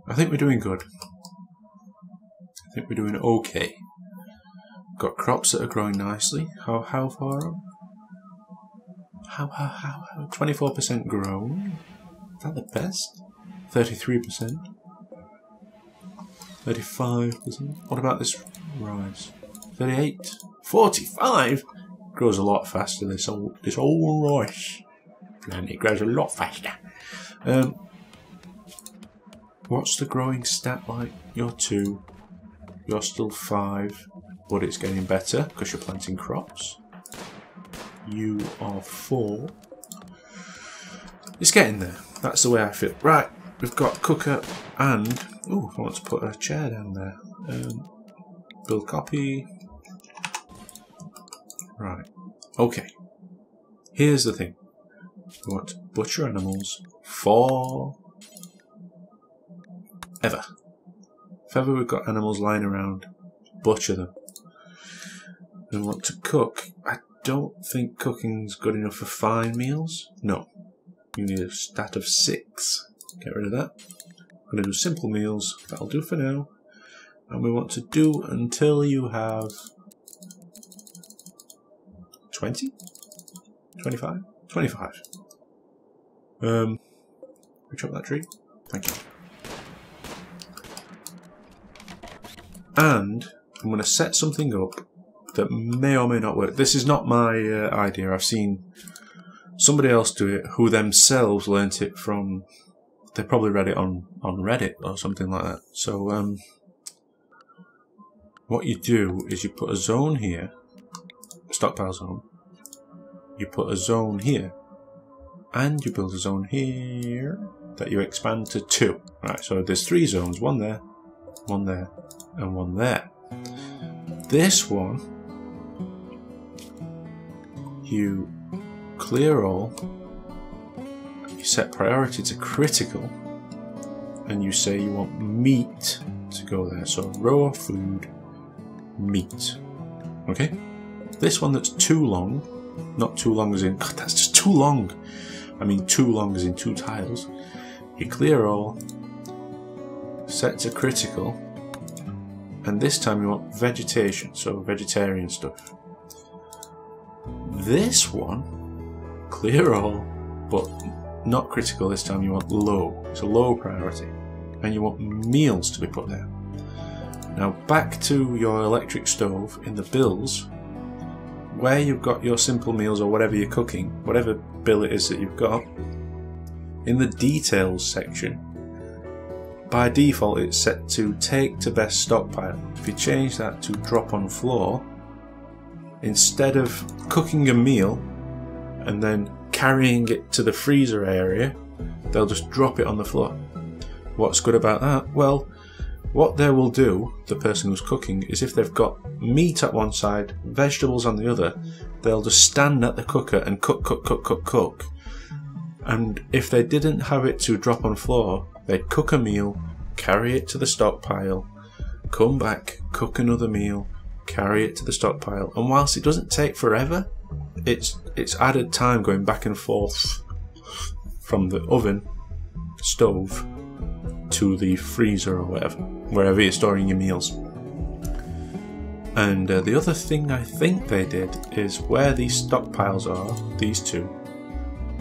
I think we're doing good. I think we're doing okay. Got crops that are growing nicely. How far up? How? 24% grown. Is that the best? 33%. 35%. What about this rice? 38. 45. Grows a lot faster. This old rice. And it grows a lot faster. What's the growing stat like? You're 2. You're still 5. But it's getting better because you're planting crops. You are 4. It's getting there. That's the way I feel. Right, we've got cooker and... Oh, I want to put a chair down there. Build copy. Right. Okay. Here's the thing. We want to butcher animals for... ever. If ever we've got animals lying around, butcher them. We want to cook. I don't think cooking's good enough for fine meals. No. You need a stat of 6. Get rid of that. I'm going to do simple meals. That'll do for now. And we want to do until you have 20? 25? 25. We chop that tree. Thank you. And I'm going to set something up that may or may not work. This is not my idea. I've seen somebody else do it who themselves learnt it from... They probably read it on Reddit or something like that. So what you do is you put a zone here, a stockpile zone. You put a zone here, and you build a zone here that you expand to 2. Right, so there's 3 zones, 1 there, 1 there, and 1 there. This one, you clear all, you set priority to critical, and you say you want meat to go there. So raw food, meat. Okay? This one that's too long, not too long as in, God, that's just too long. I mean too long as in 2 tiles. You clear all, set to critical, and this time you want vegetation, so vegetarian stuff. This one, clear all, but not critical this time, you want low. It's a low priority. And you want meals to be put there. Now back to your electric stove in the bills, where you've got your simple meals or whatever you're cooking, whatever bill it is that you've got, in the details section, by default it's set to take to best stockpile. If you change that to drop on floor, instead of cooking a meal and then carrying it to the freezer area, they'll just drop it on the floor. What's good about that? Well, what they will do, the person who's cooking, is if they've got meat at one side, vegetables on the other, they'll just stand at the cooker and cook. And if they didn't have it to drop on floor, they'd cook a meal, carry it to the stockpile, come back, cook another meal, carry it to the stockpile. And whilst it doesn't take forever, it's added time going back and forth from the oven, stove, to the freezer or whatever, wherever you're storing your meals. And the other thing I think they did is where these stockpiles are, these 2,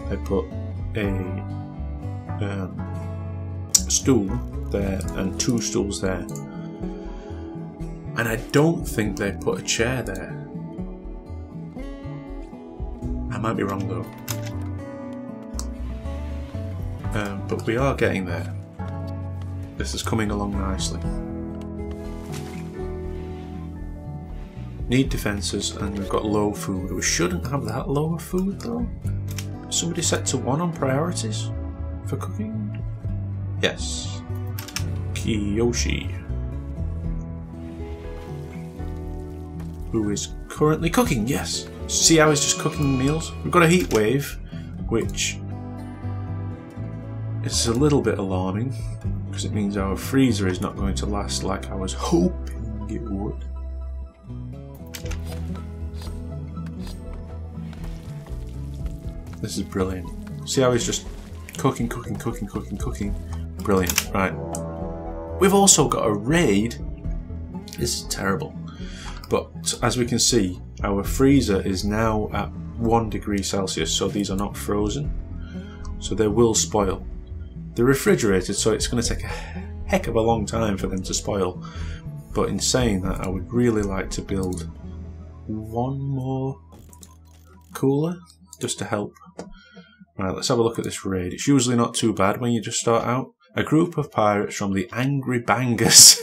they put a stool there and 2 stools there. And I don't think they put a chair there. I might be wrong though. But we are getting there. This is coming along nicely. Need defences, and we've got low food. We shouldn't have that lower food though. Somebody set to 1 on priorities for cooking? Yes. Kiyoshi, who is currently cooking, yes. See how he's just cooking meals? We've got a heat wave, which is a little bit alarming, because it means our freezer is not going to last like I was hoping it would. This is brilliant. See how he's just cooking, Brilliant. Right. We've also got a raid. This is terrible. But as we can see, our freezer is now at 1 degree Celsius, so these are not frozen. So they will spoil. They're refrigerated, so it's going to take a heck of a long time for them to spoil. But in saying that, I would really like to build one more cooler just to help. Right, let's have a look at this raid. It's usually not too bad when you just start out. A group of pirates from the Angry Bangers.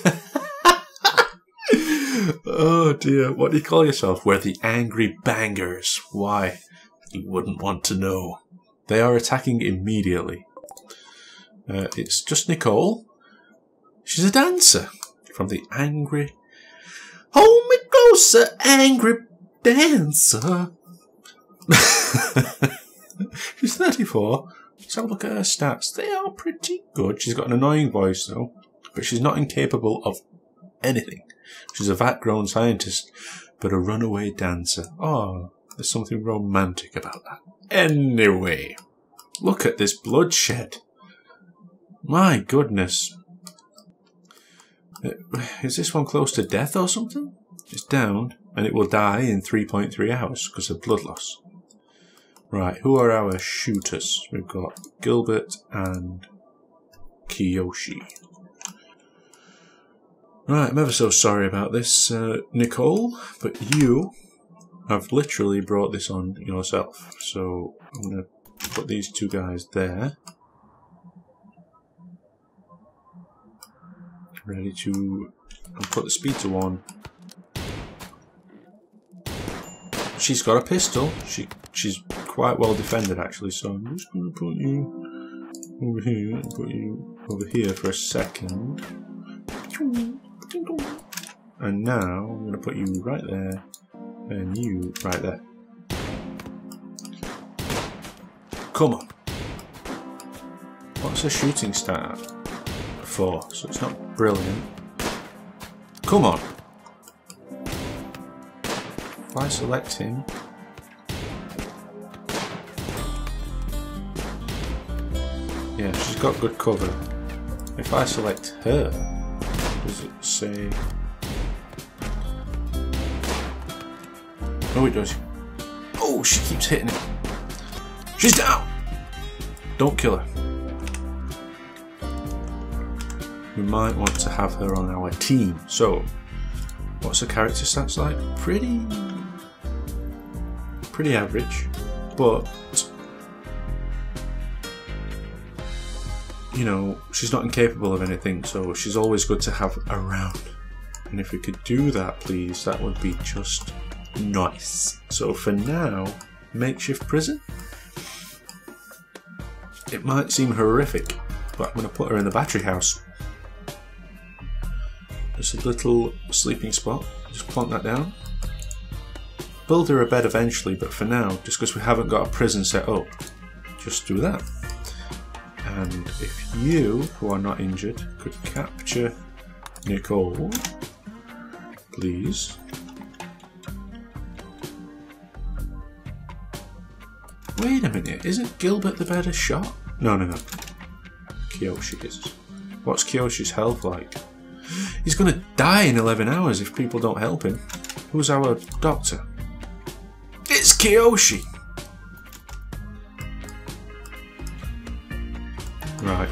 Oh dear, what do you call yourself? We're the Angry Bangers. Why? You wouldn't want to know. They are attacking immediately. It's just Nicole. She's a dancer from the Angry... Hold me closer, angry dancer. She's 34. Let's have a look at her stats. They are pretty good. She's got an annoying voice though, but she's not incapable of anything. She's a vat-grown scientist, but a runaway dancer. Oh, there's something romantic about that. Anyway, look at this bloodshed. My goodness. Is this one close to death or something? It's down, and it will die in 3.3 hours because of blood loss. Right, who are our shooters? We've got Gilbert and Kiyoshi. Right, I'm ever so sorry about this, Nicole, but you have literally brought this on yourself. So I'm going to put these two guys there. Ready to put the speed to 1. She's got a pistol. She's quite well defended actually, so I'm just going to put you over here and put you over here for a second. And now I'm going to put you right there and you right there. Come on. What's a shooting stat at? 4, so it's not brilliant. Come on. If I select him, yeah, she's got good cover. If I select her, does it say? Oh, it does. Oh, she keeps hitting it. She's down. Don't kill her. We might want to have her on our team. So, what's her character stats like? Pretty average, but you know, she's not incapable of anything, so she's always good to have around. And if we could do that, please, that would be just nice. So for now, makeshift prison. It might seem horrific, but I'm going to put her in the battery house. Just a little sleeping spot. Just plonk that down. Build her a bed eventually, but for now, just because we haven't got a prison set up, just do that. And if you, who are not injured, could capture Nicole, please. Wait a minute, isn't Gilbert the better shot? No. Kiyoshi is. What's Kiyoshi's health like? He's going to die in 11 hours if people don't help him. Who's our doctor? It's Kiyoshi! Right.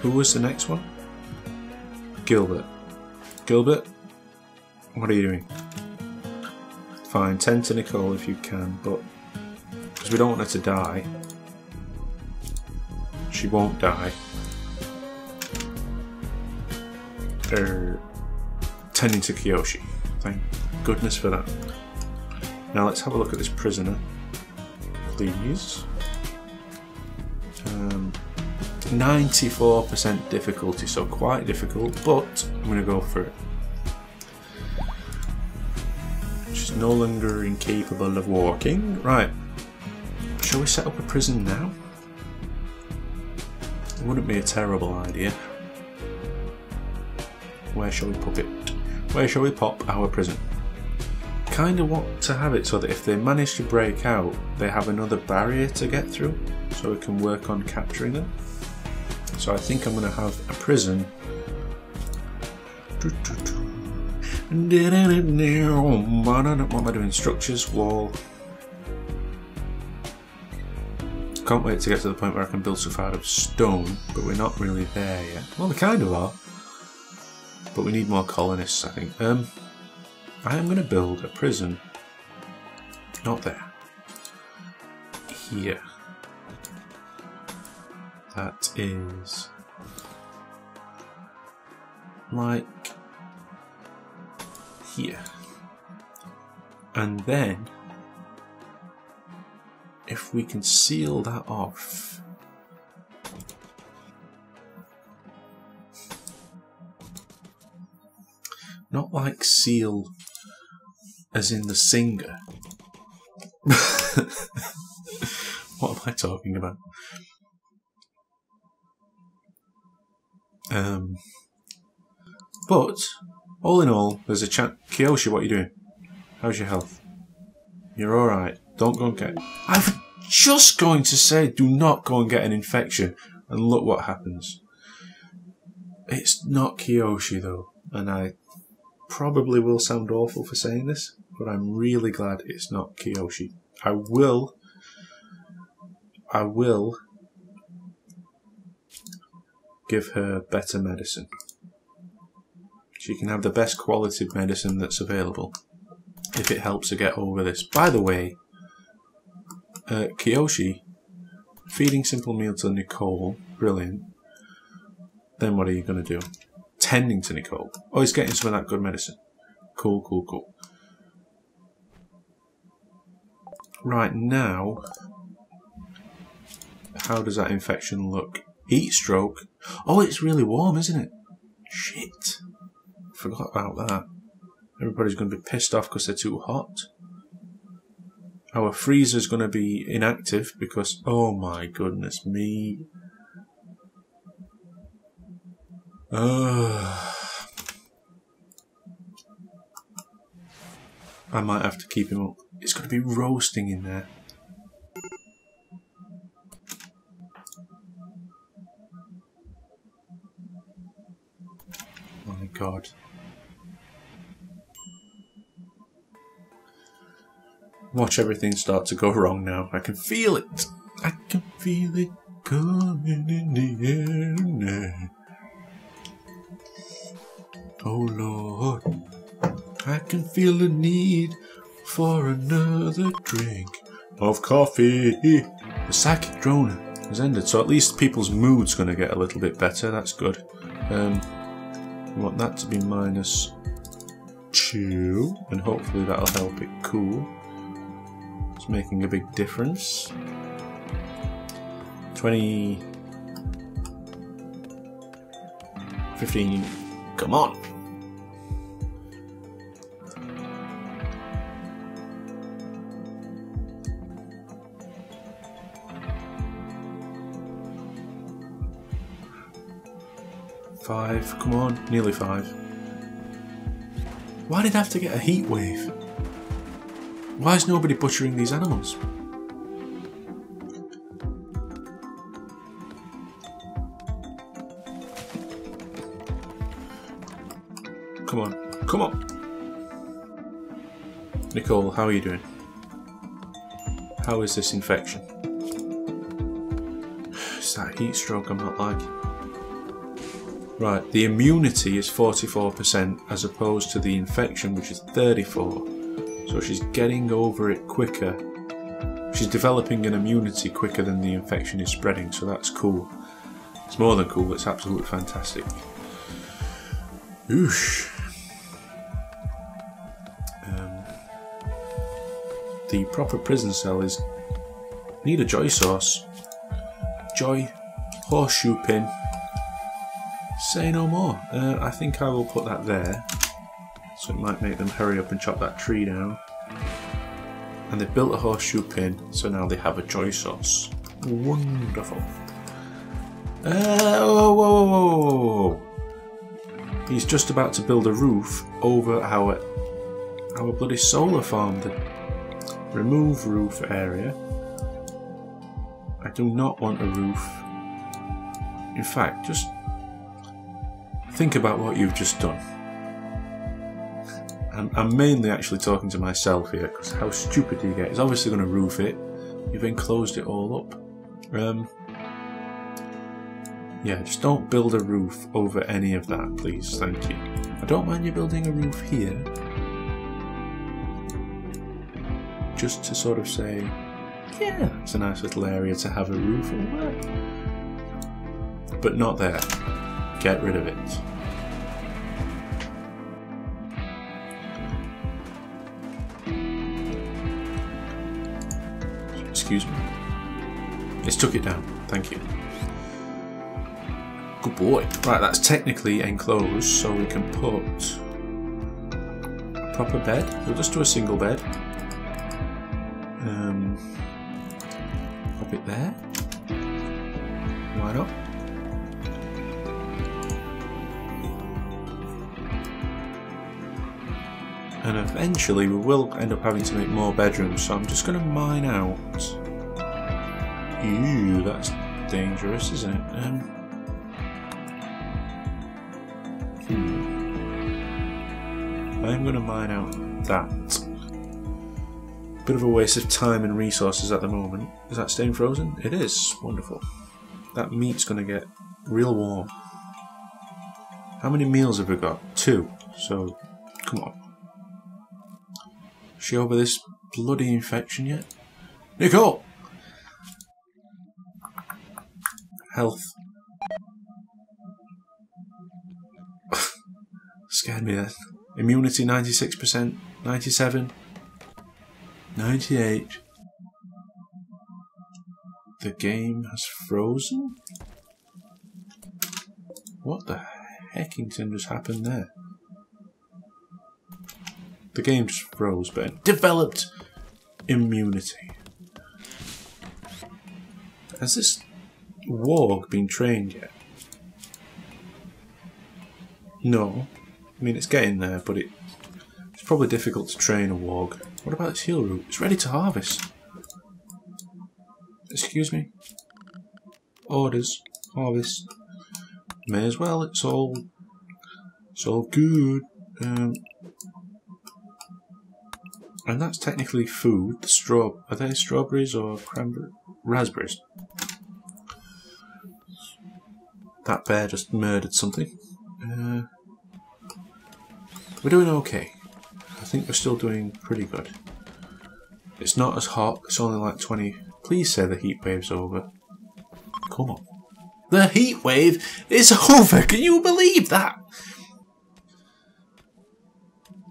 Who was the next one? Gilbert. Gilbert? What are you doing? Fine, tend to Nicole if you can, but because we don't want her to die. She won't die. Tending to Kiyoshi. Thank goodness for that. Now let's have a look at this prisoner, please. 94% difficulty, so quite difficult, but I'm going to go for it. She's no longer incapable of walking. Right. Shall we set up a prison now? It wouldn't be a terrible idea. Where shall we pop it? Where shall we pop our prison? Kind of want to have it so that if they manage to break out, they have another barrier to get through, so we can work on capturing them. So I think I'm going to have a prison. What am I doing? Structures, wall. Can't wait to get to the point where I can build stuff out of stone, but we're not really there yet. Well, we kind of are, but we need more colonists, I think. I am going to build a prison. Not there. Here. That is like here. And then if we can seal that off, not like seal as in the singer. What am I talking about? But all in all, there's a chance. Kiyoshi, what are you doing? How's your health? You're alright. Don't go and get... I was just going to say, do not go and get an infection. And look what happens. It's not Kiyoshi though. And I probably will sound awful for saying this, but I'm really glad it's not Kiyoshi. I will give her better medicine. She can have the best quality medicine that's available if it helps her get over this. By the way, Kiyoshi, feeding simple meal to Nicole, brilliant. Then what are you going to do? Tending to Nicole. Oh, he's getting some of that good medicine. Cool, cool, cool. Right now, how does that infection look? Heat stroke. Oh, it's really warm, isn't it? Shit. Forgot about that. Everybody's going to be pissed off because they're too hot. Our freezer's going to be inactive because, oh my goodness me. I might have to keep him up. It's going to be roasting in there. Oh my god. Watch everything start to go wrong now. I can feel it. I can feel it coming in the air now. Oh Lord, I can feel the need for another drink of coffee. The psychic drone has ended, so at least people's mood's going to get a little bit better. That's good. We want that to be -2, and hopefully that'll help it cool. It's making a big difference. 20, 15, come on. Five, come on, nearly 5. Why did I have to get a heat wave? Why is nobody butchering these animals? Come on, come on! Nicole, how are you doing? How is this infection? It's that heat stroke I'm not liking. Right, the immunity is 44% as opposed to the infection, which is 34%. So she's getting over it quicker. She's developing an immunity quicker than the infection is spreading, so that's cool. It's more than cool, it's absolutely fantastic. Oosh. The proper prison cell is... need a joy source. Joy, horseshoe pin. Say no more. I think I will put that there. So it might make them hurry up and chop that tree down. And they've built a horseshoe pin, so now they have a joy source. Wonderful. Whoa, whoa, whoa, whoa. He's just about to build a roof over our bloody solar farm. Remove roof area. I do not want a roof In fact, just think about what you've just done. I'm mainly actually talking to myself here, because how stupid do you get? It's obviously going to roof it. You've enclosed it all up. Yeah, just don't build a roof over any of that, please. Thank you. I don't mind you building a roof here. Just to sort of say, yeah, it's a nice little area to have a roof over. But not there. Get rid of it. Excuse me. It's took it down. Thank you. Good boy. Right, that's technically enclosed, so we can put a proper bed. We'll just do a single bed. Pop it there. Why not? And eventually we will end up having to make more bedrooms, so I'm just going to mine out. Ew, that's dangerous, isn't it? I'm going to mine out that. Bit of a waste of time and resources at the moment. Is that staying frozen? It is. Wonderful. That meat's going to get real warm. How many meals have we got? 2. So, come on. Is she over this bloody infection yet? Nicole! Health. Scared me there. Immunity 96%, 97, 98. The game has frozen? What the heckington just happened there? The game just froze, but it developed immunity. Has this warg been trained yet? No. I mean, it's getting there, but it's probably difficult to train a warg. What about its heal root? It's ready to harvest. Excuse me. Orders. Harvest. May as well. It's all good. And that's technically food. The are they strawberries or cranberry? Raspberries. That bear just murdered something. We're doing okay. I think we're still doing pretty good. It's not as hot. It's only like 20. Please say the heat wave's over. Come on. The heat wave is over. Can you believe that?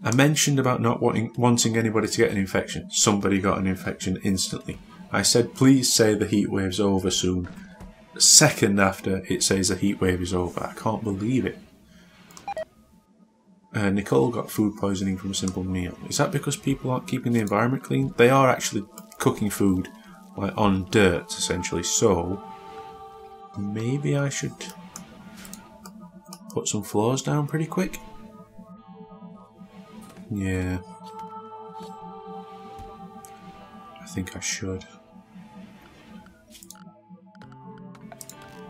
I mentioned about not wanting anybody to get an infection. Somebody got an infection instantly. I said, please say the heat wave's over soon. A second after it says the heat wave is over. I can't believe it. Nicole got food poisoning from a simple meal. Is that because people aren't keeping the environment clean? They are actually cooking food like on dirt, essentially. So maybe I should put some floors down pretty quick. Yeah, I think I should.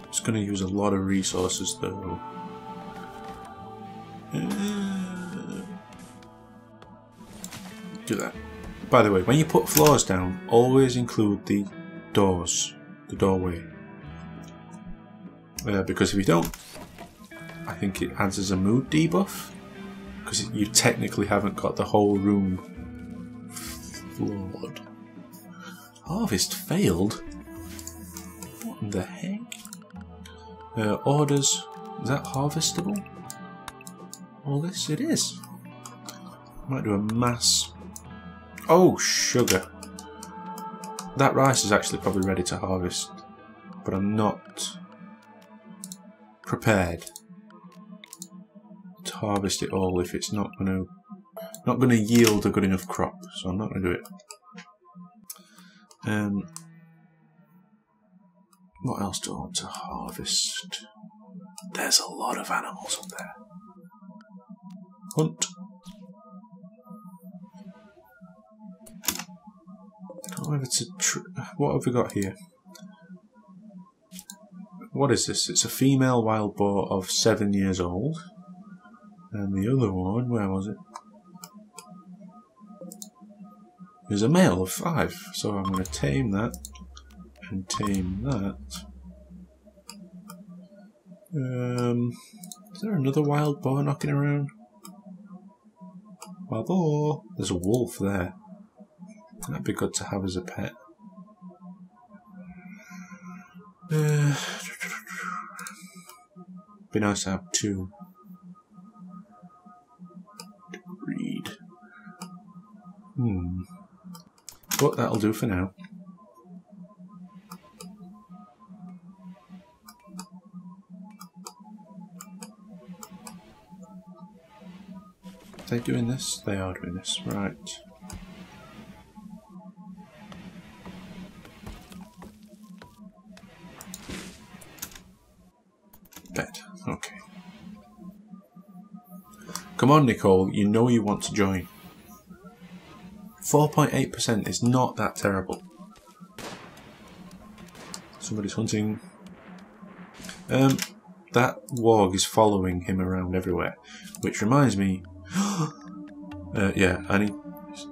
It's going to use a lot of resources though. Do that. By the way, when you put floors down, always include the doors, the doorway. Because if you don't, I think it adds as a mood debuff. Because you technically haven't got the whole room floored. Harvest failed? What in the heck? Orders. Is that harvestable? All this? It is. Might do a mass. Oh, sugar. That rice is actually probably ready to harvest. But I'm not prepared to harvest it all if it's not going to yield a good enough crop, so I'm not going to do it. What else do I want to harvest? There's a lot of animals up there. Hunt. I don't know whether to what have we got here? what is this? It's a female wild boar of 7 years old. And the other one, where was it? There's a male of 5. So I'm going to tame that. And tame that. Is there another wild boar knocking around? Wild boar! There's a wolf there. That'd be good to have as a pet. Be nice to have 2. Read. But that'll do for now. Are they doing this? They are doing this, right. Bed, okay. Come on, Nicole, you know you want to join. 4.8% is not that terrible. Somebody's hunting. That warg is following him around everywhere, which reminds me. Yeah, I need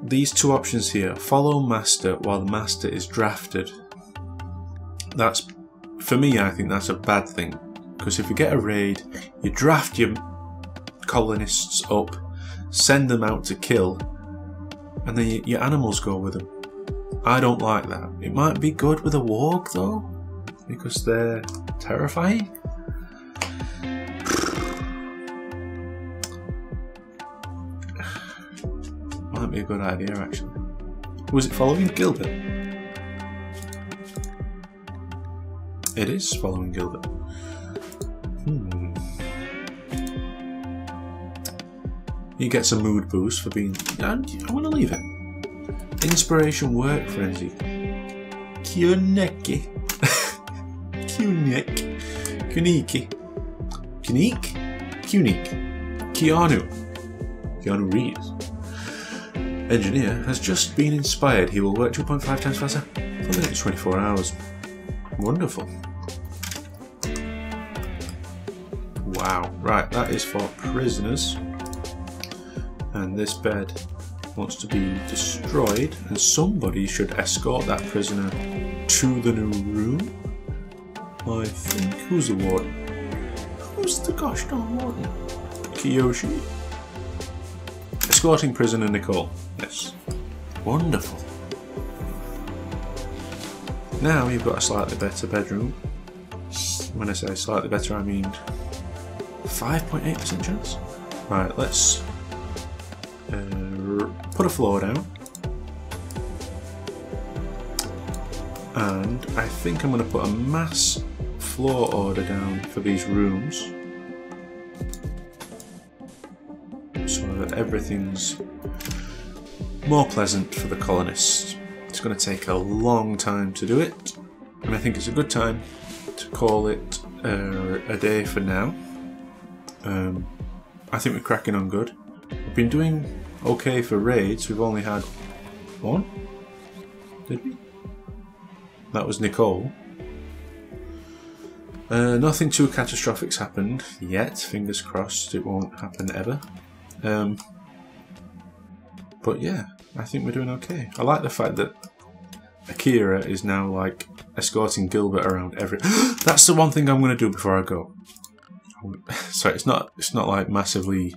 these 2 options here. Follow master while the master is drafted. That's, for me, I think that's a bad thing. Because if you get a raid, you draft your colonists up, send them out to kill, and then your animals go with them. I don't like that. It might be good with a warg though, because they're terrifying. Might be a good idea actually. Was it following Gilbert? It is following Gilbert. He gets a mood boost for being. I want to leave it. Inspiration work frenzy. Kuneki. Kunik. Kuniki. Kunik? Kunik. Keanu Reeves. Engineer has just been inspired. He will work 2.5 times faster for the next 24 hours. Wonderful. Wow. Right, that is for prisoners. And this bed wants to be destroyed, and somebody should escort that prisoner to the new room. I think. Who's the warden? Who's the gosh darn warden? Kiyoshi. Escorting prisoner Nicole. Yes. Wonderful. Now you've got a slightly better bedroom. When I say slightly better, I mean 5.8% chance. Right, let's put a floor down. And I think I'm going to put a mass floor order down for these rooms, so that everything's more pleasant for the colonists. It's going to take a long time to do it, and I think it's a good time to call it a day for now. I think we're cracking on good. We've been doing okay for raids. We've only had 1, did we? That was Nicole. Nothing too catastrophic's happened yet. Fingers crossed it won't happen ever. But yeah, I think we're doing okay. I like the fact that Akira is now like escorting Gilbert around every. That's the one thing I'm going to do before I go. So it's not like massively,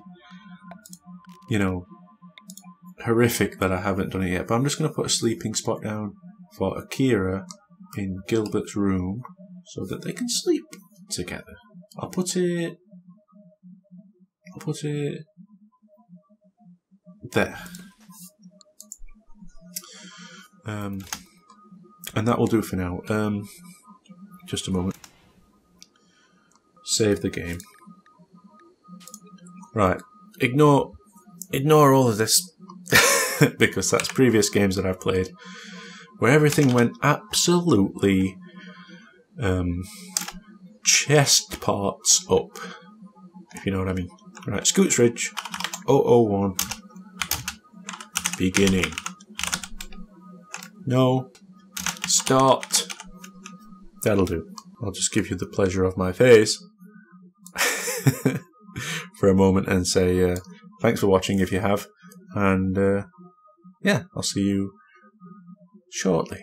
you know, horrific that I haven't done it yet. But I'm just going to put a sleeping spot down for Akira in Gilbert's room so that they can sleep together. I'll put it there. And that will do for now. Just a moment. Save the game. Right. Ignore all of this because that's previous games that I've played where everything went absolutely chest parts up, if you know what I mean. Right, Skoots Ridge 001 beginning. No. Start. That'll do. I'll just give you the pleasure of my face for a moment and say thanks for watching if you have, and yeah, I'll see you shortly.